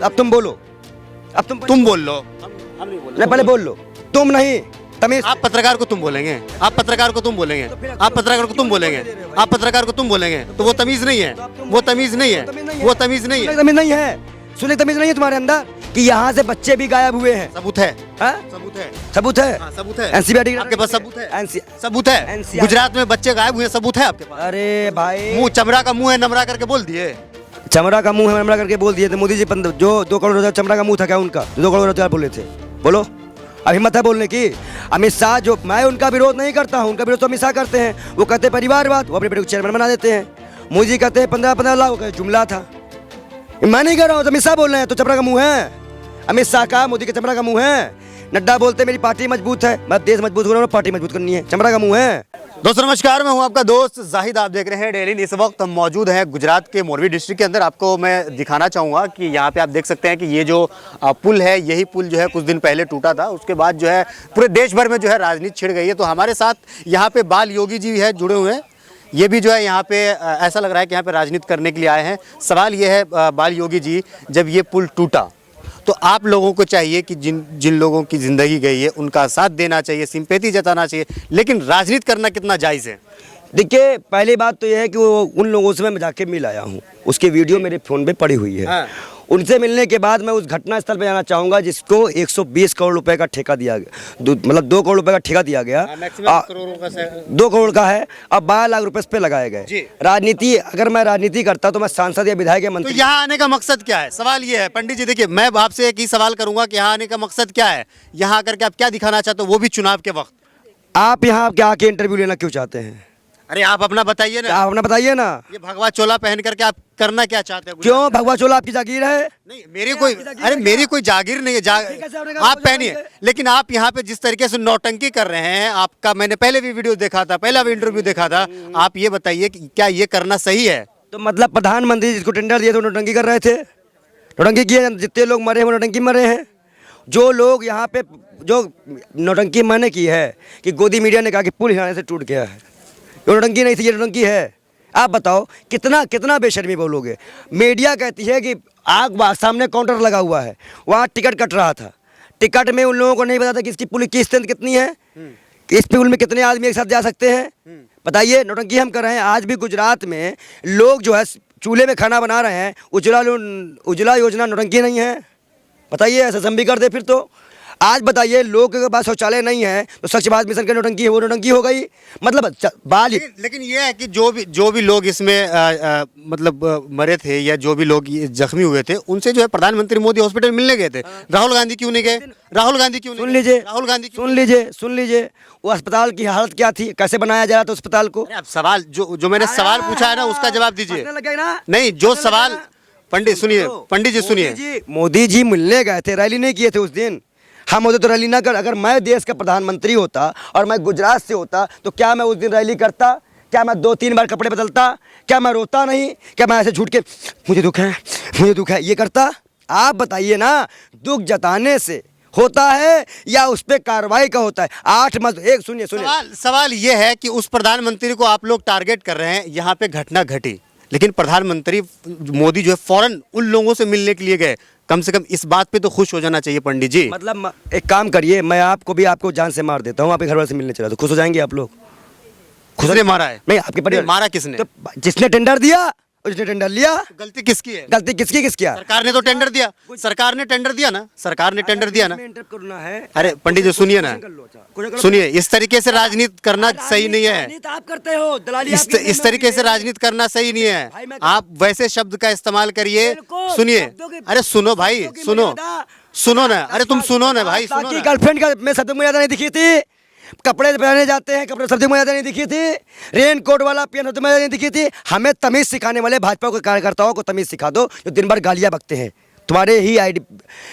अब तुम बोलो, अब तुम बोल लो, हम नहीं बोल नहीं, पहले बोल लो, तुम नहीं, तमीज। आप पत्रकार को तुम बोलेंगे, आप पत्रकार को तुम बोलेंगे, आप पत्रकार को तुम बोलेंगे, आप पत्रकार को तुम बोलेंगे, तो वो तमीज नहीं है, वो तमीज नहीं है, वो तमीज नहीं है। तमीज नहीं है, सुने तमीज नहीं है तुम्हारे अंदर कि यहाँ से बच्चे भी गायब हुए हैं। सबूत है, हाँ? सबूत है, सबूत है, हाँ, सबूत है। एनसीआरटी आपके पास सबूत है, NCR सबूत है। गुजरात में बच्चे गायब हुए, सबूत है आपके पास? अरे भाई, मुंह चमड़ा का मुंह है, नमरा करके बोल दिए। चमड़ा का मुंह है, नमरा करके बोल दिए थे मोदी जी। जो 2 करोड़ रोजगार, चमड़ा का मुंह था क्या उनका? 2 करोड़ रोजगार बोले थे, बोलो। अब हिम्मत है बोलने की? अमित शाह, जो मैं उनका विरोध नहीं करता हूँ, उनका विरोध तो अमित शाह करते हैं। वो कहते हैं परिवारवाद, वो अपने बेटे को चेयरमैन बना देते हैं। मोदी जी कहते हैं 15-15 लाख, वो कहते जुमला था। मैं नहीं कर रहा हूँ, तो अमित शाह बोल रहे हैं, तो चमड़ा का मुंह है। अमित शाह का, मोदी के चमड़ा का मुंह है। नड्डा बोलते मेरी पार्टी मजबूत है, मैं देश मजबूत हो रहा हूँ, पार्टी मजबूत करनी है, चमड़ा का मुंह है। दोस्तों नमस्कार, मैं हूं आपका दोस्त जाहिद, आप देख रहे हैं डेली। इस वक्त हम मौजूद हैं गुजरात के मोरबी डिस्ट्रिक्ट के अंदर। आपको मैं दिखाना चाहूँगा कि यहाँ पे आप देख सकते हैं कि ये जो पुल है, यही पुल जो है कुछ दिन पहले टूटा था। उसके बाद जो है पूरे देश भर में जो है राजनीति छिड़ गई है। तो हमारे साथ यहाँ पे बाल योगी जी है, जुड़े हुए हैं। ये भी जो है यहाँ पे ऐसा लग रहा है कि यहाँ पे राजनीति करने के लिए आए हैं। सवाल ये है बाल योगी जी, जब ये पुल टूटा तो आप लोगों को चाहिए कि जिन लोगों की ज़िंदगी गई है उनका साथ देना चाहिए, सिंपैथी जताना चाहिए, लेकिन राजनीति करना कितना जायज़ है? देखिए, पहली बात तो यह है कि वो उन लोगों से मैं जाके मिल आया हूँ, उसकी वीडियो मेरे फ़ोन पे पड़ी हुई है। हाँ। उनसे मिलने के बाद मैं उस घटना स्थल पे जाना चाहूँगा जिसको 120 करोड़ रुपए का ठेका दिया गया, मतलब 2 करोड़ रुपए का ठेका दिया गया। 2 करोड़ का है, अब 12 लाख रुपए इस पे लगाए गए। राजनीति, अगर मैं राजनीति करता तो मैं सांसद या विधायक या मंत्री। तो यहाँ आने का मकसद क्या है? सवाल ये है पंडित जी, देखिए मैं आपसे एक ही सवाल करूंगा कि यहाँ आने का मकसद क्या है? यहाँ आकर के आप क्या दिखाना चाहते हो, वो भी चुनाव के वक्त? आप यहाँ क्या आके इंटरव्यू लेना क्यों चाहते हैं? अरे आप अपना बताइए ना, आप अपना बताइए ना। ये भगवा चोला पहन करके आप करना क्या चाहते हैं? क्यों? भगवा चोला आपकी जागीर है? नहीं, मेरी कोई जागीर नहीं है। आप पहनिए, लेकिन आप यहाँ पे जिस तरीके से नौटंकी कर रहे हैं, आपका मैंने पहले भी वीडियो देखा था, पहला भी इंटरव्यू देखा था। आप ये बताइए कि क्या ये करना सही है? तो मतलब प्रधानमंत्री जिसको टेंडर दिए थे नौटंकी कर रहे थे? नौटंकी किए, जितने लोग मरे हैं वो नौटंकी मरे हैं। जो लोग यहाँ पे जो नौटंकी मैंने की है कि गोदी मीडिया ने कहा कि पुल हिलाने से टूट गया है, ये नौटंकी नहीं थी, ये नौटंकी है। आप बताओ कितना बेशर्मी बोलोगे? मीडिया कहती है कि आग सामने काउंटर लगा हुआ है, वहाँ टिकट कट रहा था, टिकट में उन लोगों को नहीं पता था कि इसकी पुल की स्ट्रेंथ कितनी है, इस पुल में कितने आदमी एक साथ जा सकते हैं। बताइए, नौटंकी हम कर रहे हैं। आज भी गुजरात में लोग जो है चूल्हे में खाना बना रहे हैं, उज्ज्वला योजना नौटंकी नहीं है? बताइए, ऐसा हम भी कर दे फिर तो। आज बताइए, लोगों के पास शौचालय नहीं है तो स्वच्छ भारत मिशन की नौटंकी है, वो नौटंकी हो गई। मतलब लेकिन ये है कि जो भी लोग इसमें मतलब मरे थे या जो भी लोग जख्मी हुए थे, उनसे जो है प्रधानमंत्री मोदी हॉस्पिटल मिलने गए थे। राहुल गांधी क्यों नहीं गए? राहुल गांधी क्यों? सुन लीजिए, राहुल गांधी सुन लीजिए, वो अस्पताल की हालत क्या थी, कैसे बनाया जा रहा था अस्पताल को। अब सवाल जो मैंने सवाल पूछा है ना, उसका जवाब दीजिए। नहीं, जो सवाल पंडित सुनिए, पंडित जी सुनिए। मोदी जी मिलने गए थे, रैली नहीं किए थे उस दिन। हम होते तो रैली ना कर, अगर मैं देश का प्रधानमंत्री होता और मैं गुजरात से होता तो क्या मैं उस दिन रैली करता? क्या मैं 2-3 बार कपड़े बदलता? क्या मैं रोता नहीं? क्या मैं ऐसे झूठ के मुझे दुख है ये करता? आप बताइए ना, दुख जताने से होता है या उस पर कार्रवाई का होता है? 8 मत एक सुनिए सवाल ये है कि उस प्रधानमंत्री को आप लोग टारगेट कर रहे हैं। यहाँ पे घटना घटी, लेकिन प्रधानमंत्री मोदी जो है फौरन उन लोगों से मिलने के लिए गए। कम से कम इस बात पे तो खुश हो जाना चाहिए पंडित जी। मतलब एक काम करिए, मैं आपको जान से मार देता हूँ, आपके घर वाले से मिलने चला तो खुश हो जाएंगे आप लोग? खुश ने मारा है? नहीं, आपके परिवार। मारा किसने? तो जिसने टेंडर दिया, जिसने टेंडर लिया। गलती किसकी है? गलती किसकी? सरकार ने तो टेंडर दिया, सरकार ने टेंडर दिया ना, सरकार ने टेंडर दिया ना। करना है। अरे पंडित जी सुनिए ना, सुनिए, इस तरीके से राजनीति करना सही नहीं है। आप करते हो दलाली, इस तरीके से राजनीति करना सही नहीं है। आप वैसे शब्द का इस्तेमाल करिए। सुनिए, अरे सुनो भाई, सुनो ना, अरे तुम सुनो ना भाई, सुनो ना। गर्लफ्रेंड का मैं शब्द मर्यादा नहीं दिखी थी, कपड़े पहने जाते हैं, कपड़े शब्द मर्यादा नहीं दिखी थी, रेन कोट वाला पियन शब्द मर्यादा नहीं दिखी थी। हमें तमीज सिखाने वाले भाजपा के कार्यकर्ताओं को तमीज सिखा दो, जो दिन भर गालियां बकते हैं। तुम्हारे ही आईडी,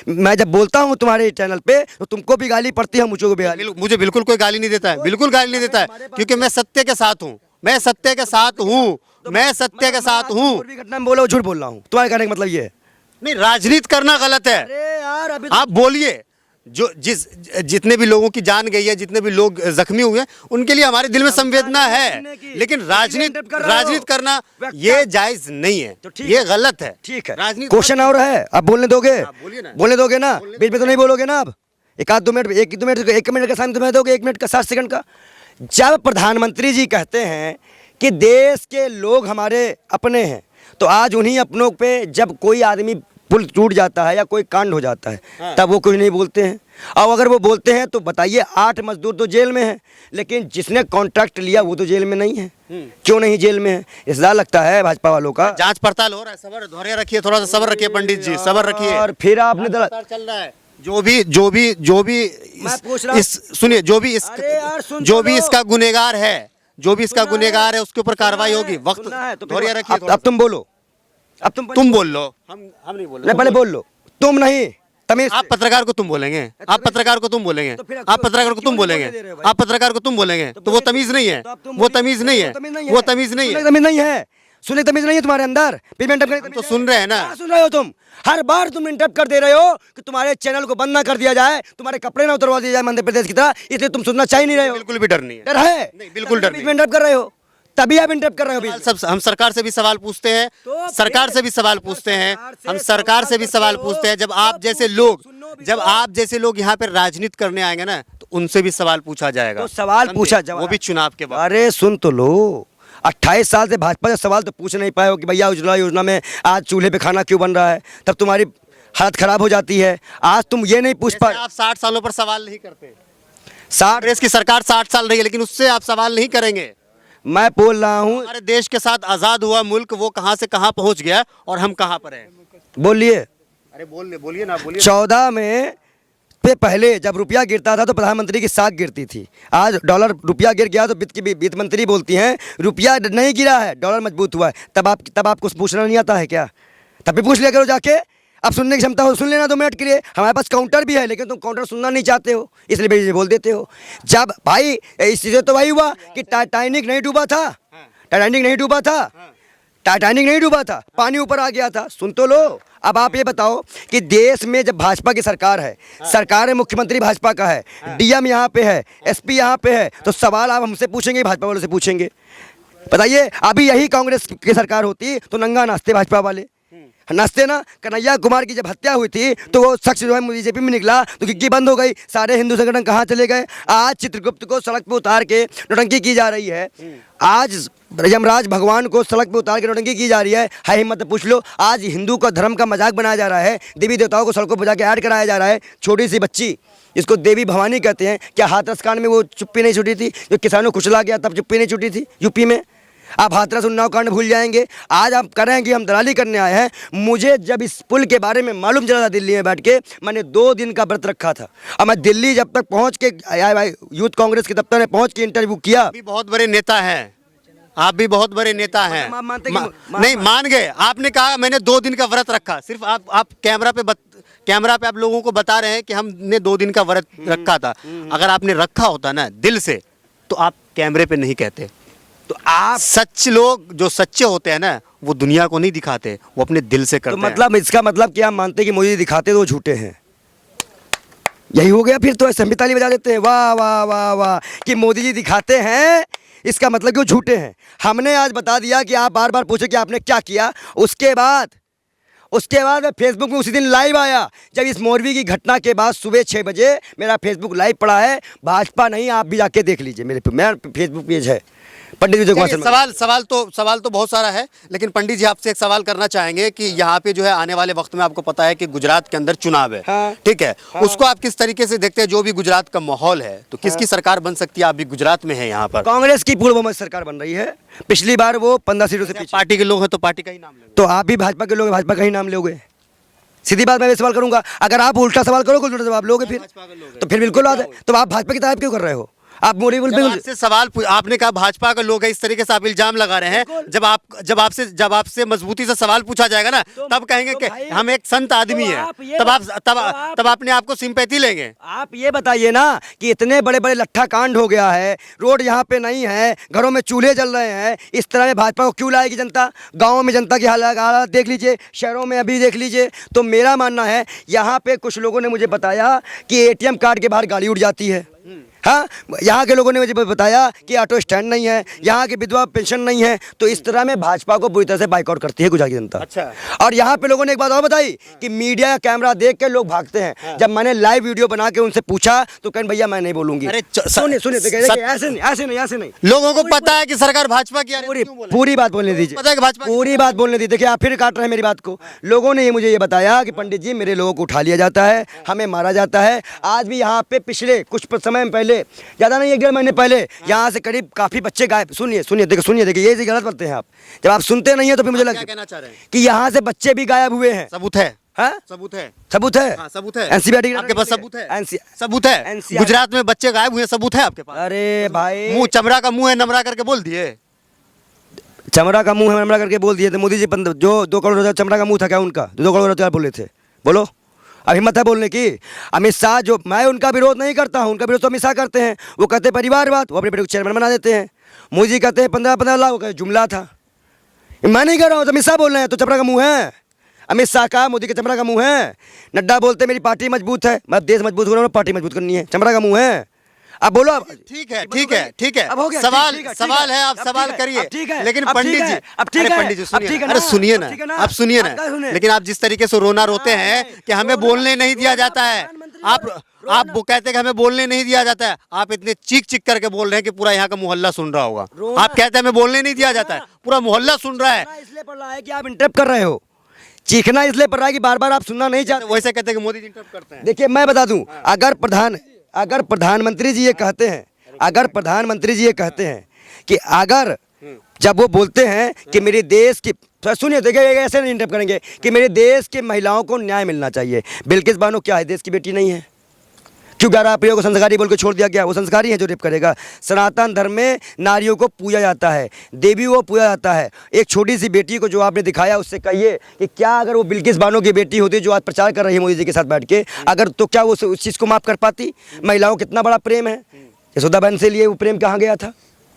मैं जब बोलता हूँ तुम्हारे चैनल पे तो तुमको भी गाली पड़ती है, मुझे भी गाली। मुझे बिल्कुल कोई गाली नहीं देता है, बिल्कुल गाली नहीं देता है, क्योंकि मैं सत्य के साथ हूँ, मैं सत्य के साथ हूँ, मैं सत्य के साथ हूँ। घटना में बोलो, झूठ बोल रहा हूँ, तुम्हारे कहने का मतलब ये है? नहीं, राजनीति करना गलत है। अरे यार, अभी आप बोलिए, जितने भी लोगों की जान गई है, जितने भी लोग जख्मी हुए हैं, उनके लिए हमारे दिल में संवेदना है, लेकिन राजनीति करना ये जायज नहीं है, ये गलत है। ठीक है, राजनीति क्वेश्चन और है, आप बोलने दोगे? बोलने दोगे ना? बीच में तो नहीं बोलोगे ना? आप एक आध 2 मिनट, 1 मिनट का समय तुम्हें दोगे, 1 मिनट का 60 सेकंड का। जब प्रधानमंत्री जी कहते हैं कि देश के लोग हमारे अपने हैं, तो आज उन्हीं अपनों पे जब कोई आदमी पुल टूट जाता है या कोई कांड हो जाता है, तब वो कुछ नहीं बोलते हैं। और अगर वो बोलते हैं तो बताइए, 8 मजदूर तो जेल में हैं, लेकिन जिसने कॉन्ट्रैक्ट लिया वो तो जेल में नहीं है। क्यों नहीं जेल में है? इसलिए लगता है भाजपा वालों का जांच पड़ताल हो रहा है। सबर धैर्य रखिए, थोड़ा सा सबर रखिए पंडित जी, सबर रखिए। और फिर आपने चल रहा है, जो भी मैं पूछ रहा हूं, सुनिए, जो भी इसका गुनहगार है, उसके ऊपर कार्रवाई होगी। वक्त धैर्य रखिए। अब तुम बोलो, अब तुम बोल लो, हम नहीं बोल नहीं, पहले बोल लो। तुम नहीं, तमीज आप पत्रकार को तुम बोलेंगे, आप पत्रकार को तुम बोलेंगे, आप पत्रकार को तुम बोलेंगे, आप पत्रकार को तुम बोलेंगे, तो वो तमीज नहीं है, वो तमीज नहीं है, वो तमीज नहीं है, तमीज नहीं है, सुनने तमीज नहीं है तुम्हारे अंदर। फिर मैं इंटरप्ट तो सुन रहे हैं ना, सुन रहे हो तुम? हर बार तुम इंटरप्ट कर दे रहे हो कि तुम्हारे चैनल को बंद ना कर दिया जाए, तुम्हारे कपड़े ना उतरवा दिया जाए मध्य प्रदेश की तरह, इसलिए तुम सुनना चाह नहीं रहे हो। बिल्कुल भी डर नहीं है, डर है? बिल्कुल डर नहीं। इंटरप्ट कर रहे हो, तभी आप इंटरप्ट कर रहे हो। सब हम सरकार से भी सवाल पूछते हैं, सरकार से भी सवाल पूछते हैं, हम सरकार से भी सवाल पूछते हैं। जब आप जैसे लोग यहाँ पे राजनीति करने आएंगे ना, तो उनसे भी सवाल पूछा जाएगा। तो सवाल पूछा, वो भी चुनाव के बाद। अरे सुन तो लो, 28 साल से भाजपा से सवाल तो पूछ नहीं पाए हो कि भैया उज्ज्वला योजना में आज चूल्हे पे खाना क्यों बन रहा है, तब तुम्हारी हालत खराब हो जाती है। आज तुम ये नहीं पूछ पाए। आप 60 सालों पर सवाल नहीं करते। कांग्रेस की सरकार 60 साल रही है, लेकिन उससे आप सवाल नहीं करेंगे। मैं बोल रहा हूँ, हमारे देश के साथ आजाद हुआ मुल्क वो कहां से कहां पहुंच गया और हम कहां पर हैं। बोलिए। अरे बोलिए ना, बोलिए। 14 में पे पहले जब रुपया गिरता था तो प्रधानमंत्री की साख गिरती थी। आज डॉलर रुपया गिर गया तो वित्त मंत्री बोलती हैं रुपया नहीं गिरा है, डॉलर मजबूत हुआ है। तब आपको पूछना नहीं आता है क्या? तब भी पूछ लिया करो जाके। अब सुनने की क्षमता हो, सुन लेना 2 मिनट के लिए। हमारे पास काउंटर भी है, लेकिन तुम काउंटर सुनना नहीं चाहते हो, इसलिए बेजी बोल देते हो। जब भाई इस चीज़ें तो वही हुआ कि टाइटैनिक नहीं डूबा था, टाइटैनिक नहीं डूबा था, टाइटैनिक नहीं डूबा था, पानी ऊपर आ गया था। सुन तो लो। अब आप ये बताओ कि देश में जब भाजपा की सरकार है, सरकार है, मुख्यमंत्री भाजपा का है, डीएम यहाँ पे है, एसपी यहाँ पे है, तो सवाल आप हमसे पूछेंगे, भाजपा वालों से पूछेंगे? बताइए, अभी यही कांग्रेस की सरकार होती तो नंगा नाचते भाजपा वाले, नाचते ना। कन्हैया कुमार की जब हत्या हुई थी तो वो शख्स जो है बीजेपी में निकला तो गिग्गी बंद हो गई, सारे हिंदू संगठन कहाँ चले गए? आज चित्रगुप्त को सड़क पे उतार के नौटंकी की जा रही है, आज यमराज भगवान को सड़क पे उतार के नौटंकी की जा रही है हिम्मत पूछ लो। आज हिंदू का धर्म का मजाक बनाया जा रहा है, देवी देवताओं को सड़कों पर जाके ऐड कराया जा रहा है। छोटी सी बच्ची जिसको देवी भवानी कहते हैं, क्या हाथरस कांड में वो चुप्पी नहीं छूटी थी? जो किसानों को कुचला गया तब चुप्पी नहीं छूटी थी यूपी में? आप हाथरस उन्नाव कांड भूल जाएंगे? आज आप कह रहे हैं कि हम दलाली करने आए हैं। मुझे जब इस पुल के बारे में मालूम चला था दिल्ली में बैठ के, मैंने 2 दिन का व्रत रखा था। और मैं दिल्ली जब तक पहुंच के यूथ कांग्रेस के दफ्तर में पहुंच के इंटरव्यू किया। भी बहुत बड़े नेता हैं, आप भी बहुत बड़े नेता हैं। नहीं मान गए, आपने कहा मैंने 2 दिन का व्रत रखा। सिर्फ आप कैमरा पे आप लोगों को बता रहे हैं कि हमने 2 दिन का व्रत रखा था। अगर आपने रखा होता ना दिल से, तो आप कैमरे पे नहीं कहते। तो आप सच्चे लोग जो सच्चे होते हैं ना, वो दुनिया को नहीं दिखाते, वो अपने दिल से करते हैं। तो मतलब इसका मतलब क्या आप मानते हैं कि मोदी दिखाते तो वो झूठे हैं? यही हो गया फिर तो। ऐसे ताली बजा देते हैं, वाह वाह वाह वाह, कि मोदी जी दिखाते हैं, इसका मतलब कि वो झूठे हैं। हमने आज बता दिया कि आप बार बार पूछे कि आपने क्या किया। उसके बाद मैं फेसबुक में उसी दिन लाइव आया, जब इस मोरवी की घटना के बाद सुबह 6 बजे मेरा फेसबुक लाइव पड़ा है। भाजपा नहीं, आप भी जाके देख लीजिए, मेरा फेसबुक पेज है पंडित जी। सवाल तो बहुत सारा है, लेकिन पंडित जी आपसे एक सवाल करना चाहेंगे कि यहाँ पे जो है आने वाले वक्त में आपको पता है कि गुजरात के अंदर चुनाव है, हाँ, ठीक है, हाँ, उसको आप किस तरीके से देखते हैं? जो भी गुजरात का माहौल है, तो किसकी सरकार बन सकती है? आप भी गुजरात में है यहाँ पर। कांग्रेस की पूर्ण बहुमत सरकार बन रही है। पिछली बार वो 15 सीटों से पीछे। पार्टी के लोग हैं तो पार्टी का ही नाम लेंगे। तो आप भी भाजपा के लोग, भाजपा का ही नाम लोगे? सीधी बात, मैं भी सवाल करूंगा। अगर आप उल्टा सवाल करोगे, उल्टा जवाब लोगे फिर, तो फिर बिल्कुल बात है। तो आप भाजपा की तारीफ क्यों कर रहे हो? आप मोदी बिल्कुल आपसे सवाल आपने कहा भाजपा के लोग हैं, इस तरीके से आप इल्जाम लगा रहे हैं। जब आपसे मजबूती से सवाल पूछा जाएगा ना, तब कहेंगे कि हम एक संत आदमी है, तब अपने आप को सिंपैथी लेंगे। आप ये बताइए ना कि इतने बड़े बड़े लट्ठा कांड हो गया है, रोड यहाँ पे नहीं है, घरों में चूल्हे जल रहे हैं, इस तरह में भाजपा को क्यों लाएगी जनता? गाँव में जनता की हालात देख लीजिए, शहरों में अभी देख लीजिए। तो मेरा मानना है, यहाँ पे कुछ लोगों ने मुझे बताया कि ATM कार्ड के बाहर गाड़ी उड़ जाती है। हाँ, यहाँ के लोगों ने मुझे बताया कि ऑटो स्टैंड नहीं है, यहाँ की विधवा पेंशन नहीं है। तो इस तरह में भाजपा को बुरी तरह से बाइकआउट करती है गुजरात की जनता। अच्छा। और यहाँ पे लोगों ने एक बात और बताई कि मीडिया का कैमरा देख के लोग भागते हैं। जब मैंने लाइव वीडियो बना के उनसे पूछा तो कहने भैया मैं नहीं बोलूंगी। सुनिए ऐसे नहीं लोगों को पता है कि सरकार भाजपा की, पूरी बात बोलने दीजिए, पूरी बात बोलने दीजिए। देखिए आप फिर काट रहे हैं मेरी बात को। लोगों ने मुझे ये बताया कि पंडित जी मेरे लोगों को उठा लिया जाता है, हमें मारा जाता है। आज भी यहाँ पे पिछले कुछ समय पहले, ज़्यादा नहीं 1-1.5 महीने पहले, यहाँ से करीब काफ़ी बच्चे गायब। सुनिए देखिए ये गलत बातें हैं आप। जब आप सुनते नहीं है तो फिर मुझे लगता कहना चाह रहे हैं कि यहाँ से बच्चे भी गायब हुए हैं। सबूत है? हाँ? सबूत है? सबूत है? हाँ, सबूत है। NCERT आपके पास सबूत है? NCERT सबूत है? गुजरात में बच्चे गायब हुए, सबूत है आपके पास? अरे भाई, मुंह चमड़ा का मुंह है, नमरा करके बोल दिए। चमड़ा का मुंह है नमरा करके बोल दिए थे मोदी जी। जो 2 करोड़ रोजगार चमड़ा का मुंह था क्या उनका? 2 करोड़ रोजगार बोले थे, बोलो। अब हिम्मत है बोलने की? अमित शाह, जो मैं उनका विरोध नहीं करता हूँ, उनका विरोध तो अमित शाह करते हैं। वो कहते हैं परिवारवाद, वो अपने बेटे को चेयरमैन बना देते हैं। मोदी जी कहते हैं 15-15 लाख, वो कहते जुमला था। मैं नहीं कह रहा हूँ, तो अमित शाह बोल रहे हैं, तो चमड़ा का मुंह है। अमित शाह का, मोदी के चमड़ा का मुंह है। नड्डा बोलते मेरी पार्टी मजबूत है, मैं देश मजबूत हो रहा हूँ, पार्टी मजबूत करनी है, चमड़ा का मुंह है। अब बोलो। अब ठीक है, अब हो गया। सवाल है, आप सवाल करिए। लेकिन पंडित जी, पंडित जी सुनिए, अरे सुनिए ना, आप सुनिए ना। लेकिन आप जिस तरीके से रोना रोते हैं कि हमें बोलने नहीं दिया जाता है, आप वो कहते हैं कि हमें बोलने नहीं दिया जाता है, आप इतने चीख करके बोल रहे हैं कि पूरा यहाँ का मोहल्ला सुन रहा होगा। आप कहते हैं हमें बोलने नहीं दिया जाता है, पूरा मोहल्ला सुन रहा है। इसलिए पड़ रहा है कि आप इंटरप्ट कर रहे हो। चीखना इसलिए पड़ रहा है कि बार बार आप सुनना नहीं चाहते। वैसे कहते हैं कि मोदी जी इंटरप्ट करते हैं। देखिए मैं बता दूं, अगर प्रधानमंत्री जी ये कहते हैं, कि अगर जब वो बोलते हैं कि मेरे देश की, सुनिए देखिए ऐसे नहीं इंटरप्ट करेंगे, कि मेरे देश की महिलाओं को न्याय मिलना चाहिए। बिल्किस बानो क्या है, देश की बेटी नहीं है? क्यों 11 अप्रैल को संस्कारी बोल के छोड़ दिया गया? वो संस्कारी है जो रेप करेगा। सनातन धर्म में नारियों को पूजा जाता है, देवी को पूजा जाता है। एक छोटी सी बेटी को जो आपने दिखाया, उससे कहिए कि क्या अगर वो बिल्किस बानो की बेटी होती जो आज प्रचार कर रही है मोदी जी के साथ बैठ के, अगर, तो क्या वो उस चीज़ को माफ़ कर पाती? महिलाओं को कितना बड़ा प्रेम है। यशोदाबेन से लिए वो प्रेम कहाँ गया था?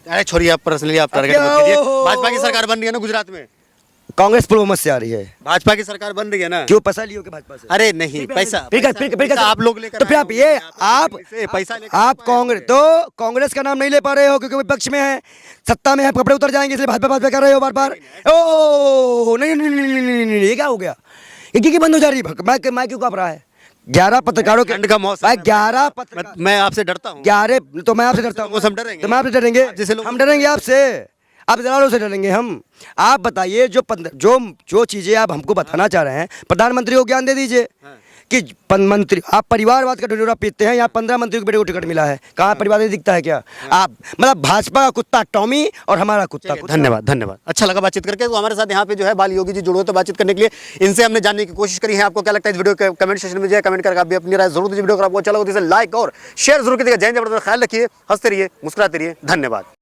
अरे छोड़िए, आप पर्सनली आप टारगेट मत कीजिए। भाजपा की सरकार बन रही है ना गुजरात में, कांग्रेस पूर्वमत से आ रही है। भाजपा की सरकार बन रही है ना, क्यों पैसा लियो के भाजपा से? अरे नहीं, पैसा आप लोग लेकर, तो फिर आप ये आप कांग्रेस का नाम नहीं ले पा रहे हो क्योंकि विपक्ष में है, सत्ता में है, कपड़े उतर जाएंगे इसलिए भाजपा कर रहे हो बार बार। ओ नहीं, ये क्या हो गया? क्योंकि बंद हो जा रही है, मैं क्यों काँप रहा है? 11 पत्रकारों के ठंड का मौसम, 11 मैं आपसे डरता हूँ। 11 तो मैं आपसे डरता हूँ, हम डरेंगे, तो मैं आपसे डरेंगे, हम डरेंगे आपसे, आप दलालों से डरेंगे हम। आप बताइए जो चीज़ें आप हमको बताना चाह रहे हैं, प्रधानमंत्री को ज्ञान दे दीजिए कि मंत्री, आप परिवारवाद का ढिंढोरा पीटते हैं। यहाँ 15 मंत्रियों के बेटे को टिकट मिला है, कहाँ परिवार नहीं दिखता है क्या? आप मतलब भाजपा का कुत्ता टॉमी और हमारा कुत्ता। धन्यवाद। अच्छा लगा बातचीत करके। तो हमारे साथ यहाँ पे जो है बाल योगी जी जुड़े, तो बातचीत करने के लिए इनसे हमने जानने की कोशिश करी है। आपको क्या लगता है इस वीडियो के कमेंट सेक्शन में, कमेंट करके आप भी अपनी राय जरूर दीजिए। वीडियो अगर आपको अच्छा लगा तो इसे लाइक और शेयर जरूर कीजिएगा। जय जबरदस्त, ख्याल रखिए, हंसते रहिए, मुस्कुराते रहिए। धन्यवाद।